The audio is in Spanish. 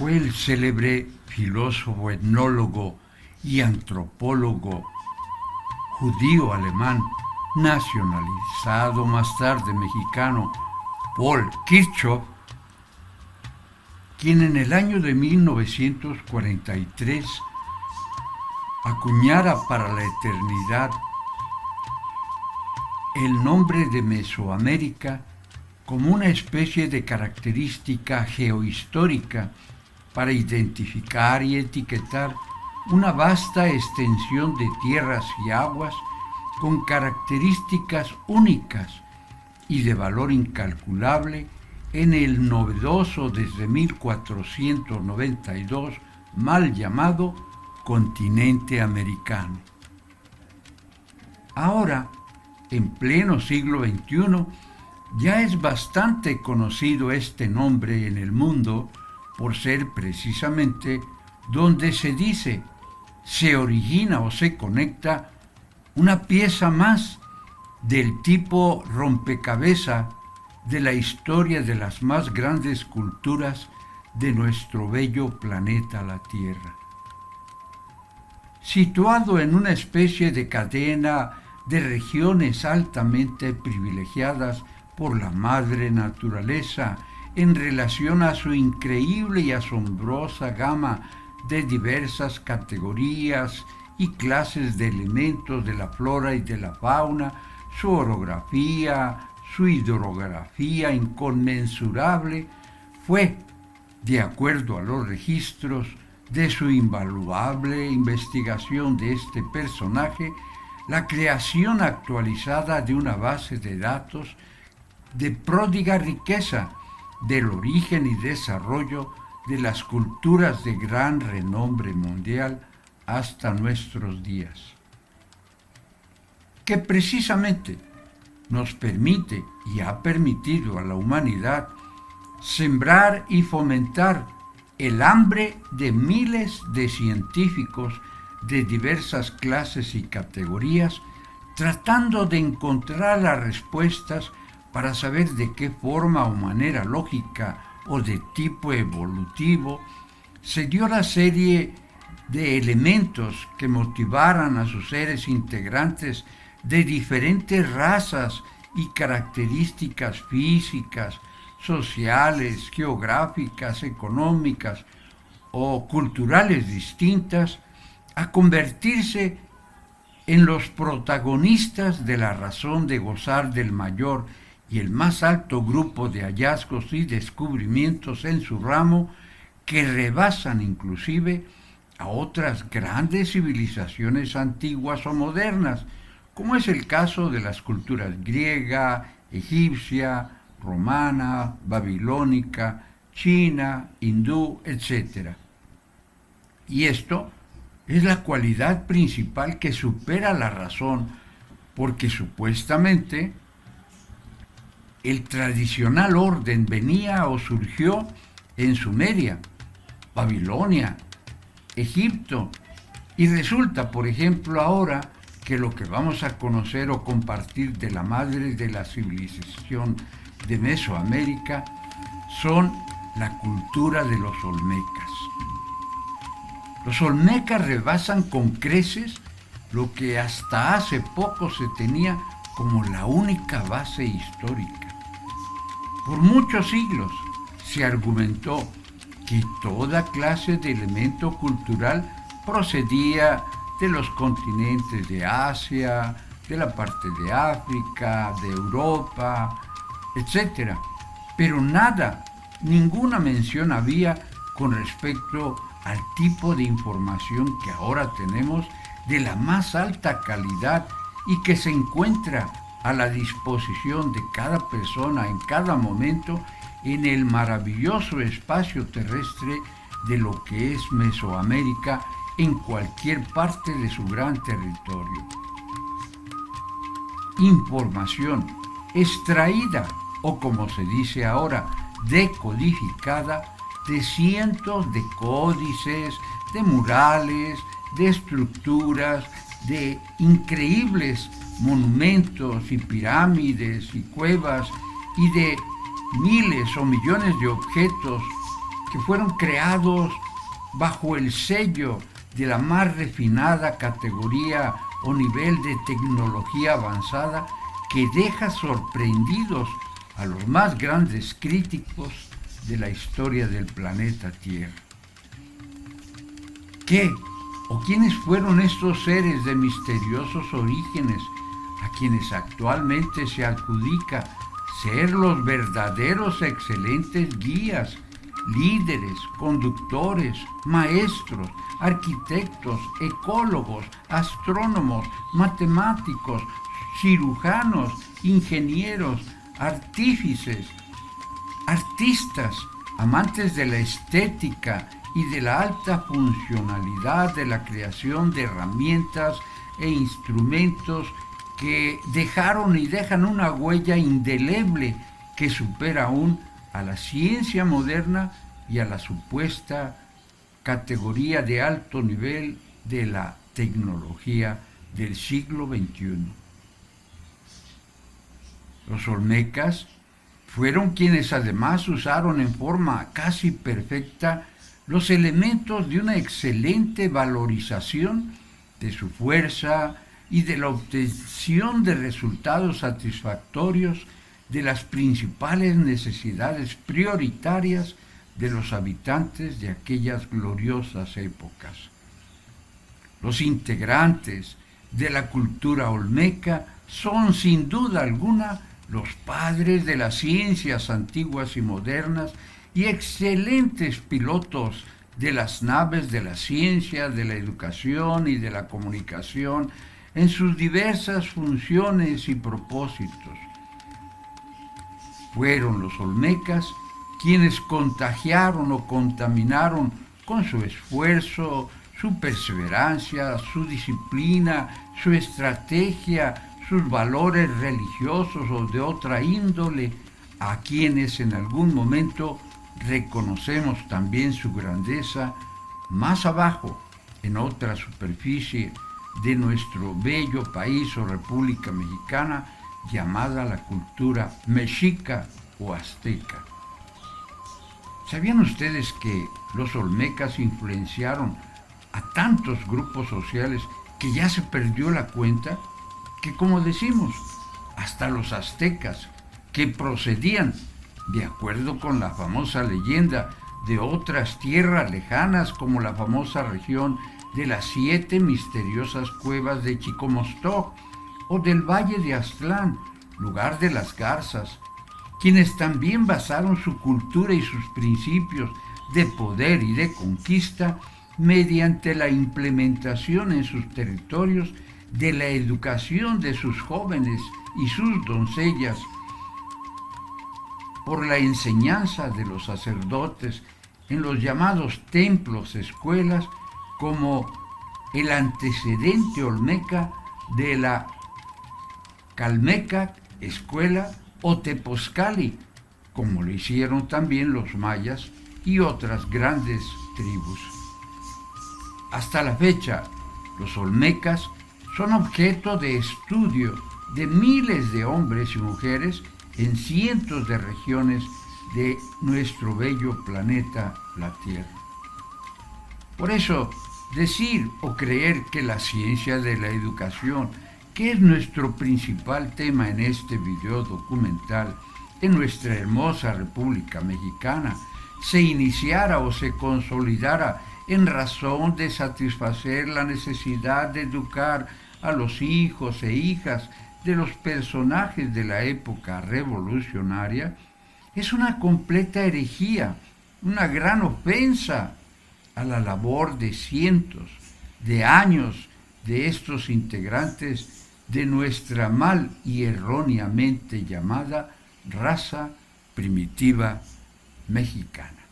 Fue el célebre filósofo, etnólogo y antropólogo judío-alemán, nacionalizado más tarde mexicano, Paul Kirchhoff, quien en el año de 1943 acuñara para la eternidad el nombre de Mesoamérica como una especie de característica geohistórica para identificar y etiquetar una vasta extensión de tierras y aguas con características únicas y de valor incalculable en el novedoso desde 1492 mal llamado continente americano. Ahora, en pleno siglo XXI, ya es bastante conocido este nombre en el mundo por ser precisamente donde se dice, se origina o se conecta una pieza más del tipo rompecabezas de la historia de las más grandes culturas de nuestro bello planeta la Tierra. Situado en una especie de cadena de regiones altamente privilegiadas por la madre naturaleza en relación a su increíble y asombrosa gama de diversas categorías y clases de elementos de la flora y de la fauna, su orografía, su hidrografía inconmensurable, fue, de acuerdo a los registros de su invaluable investigación de este personaje, la creación actualizada de una base de datos de pródiga riqueza del origen y desarrollo de las culturas de gran renombre mundial hasta nuestros días, que precisamente nos permite y ha permitido a la humanidad sembrar y fomentar el hambre de miles de científicos de diversas clases y categorías, tratando de encontrar las respuestas para saber de qué forma o manera lógica o de tipo evolutivo se dio la serie de elementos que motivaran a sus seres integrantes de diferentes razas y características físicas, sociales, geográficas, económicas o culturales distintas, a convertirse en los protagonistas de la razón de gozar del mayor y el más alto grupo de hallazgos y descubrimientos en su ramo que rebasan inclusive a otras grandes civilizaciones antiguas o modernas, como es el caso de las culturas griega, egipcia, romana, babilónica, china, hindú, etc. Y esto es la cualidad principal que supera la razón, porque supuestamente el tradicional orden venía o surgió en Sumeria, Babilonia, Egipto, y resulta, por ejemplo, ahora que lo que vamos a conocer o compartir de la madre de la civilización de Mesoamérica son la cultura de los olmecas. Los olmecas rebasan con creces lo que hasta hace poco se tenía como la única base histórica. Por muchos siglos se argumentó que toda clase de elemento cultural procedía de los continentes de Asia, de la parte de África, de Europa, etc. Pero nada, ninguna mención había con respecto al tipo de información que ahora tenemos de la más alta calidad y que se encuentra a la disposición de cada persona en cada momento en el maravilloso espacio terrestre de lo que es Mesoamérica en cualquier parte de su gran territorio. Información extraída o, como se dice ahora, decodificada de cientos de códices, de murales, de estructuras, de increíbles monumentos y pirámides y cuevas y de miles o millones de objetos que fueron creados bajo el sello de la más refinada categoría o nivel de tecnología avanzada que deja sorprendidos a los más grandes críticos de la historia del planeta Tierra. ¿Qué o quiénes fueron estos seres de misteriosos orígenes a quienes actualmente se adjudica ser los verdaderos excelentes guías, líderes, conductores, maestros, arquitectos, ecólogos, astrónomos, matemáticos, cirujanos, ingenieros, artífices, artistas, amantes de la estética y de la alta funcionalidad de la creación de herramientas e instrumentos que dejaron y dejan una huella indeleble que supera aún a la ciencia moderna y a la supuesta categoría de alto nivel de la tecnología del siglo XXI. Los olmecas fueron quienes además usaron en forma casi perfecta los elementos de una excelente valorización de su fuerza y de la obtención de resultados satisfactorios de las principales necesidades prioritarias de los habitantes de aquellas gloriosas épocas. Los integrantes de la cultura olmeca son sin duda alguna los padres de las ciencias antiguas y modernas y excelentes pilotos de las naves de la ciencia, de la educación y de la comunicación en sus diversas funciones y propósitos. Fueron los olmecas quienes contagiaron o contaminaron con su esfuerzo, su perseverancia, su disciplina, su estrategia, sus valores religiosos o de otra índole, a quienes en algún momento reconocemos también su grandeza más abajo, en otra superficie de nuestro bello país o República Mexicana, llamada la cultura mexica o azteca. ¿Sabían ustedes que los olmecas influenciaron a tantos grupos sociales que ya se perdió la cuenta? Que, como decimos, hasta los aztecas, que procedían, de acuerdo con la famosa leyenda, de otras tierras lejanas como la famosa región de las 7 misteriosas cuevas de Chicomostoc o del Valle de Aztlán, lugar de las garzas, quienes también basaron su cultura y sus principios de poder y de conquista mediante la implementación en sus territorios de la educación de sus jóvenes y sus doncellas, por la enseñanza de los sacerdotes en los llamados templos, escuelas, como el antecedente olmeca de la Calmecac, escuela, o Tepozcali, como lo hicieron también los mayas y otras grandes tribus. Hasta la fecha, los olmecas son objeto de estudio de miles de hombres y mujeres en cientos de regiones de nuestro bello planeta, la Tierra. Por eso, decir o creer que la ciencia de la educación, que es nuestro principal tema en este video documental, en nuestra hermosa República Mexicana, se iniciara o se consolidara en razón de satisfacer la necesidad de educar a los hijos e hijas de los personajes de la época revolucionaria, es una completa herejía, una gran ofensa a la labor de cientos de años de estos integrantes de nuestra mal y erróneamente llamada raza primitiva mexicana.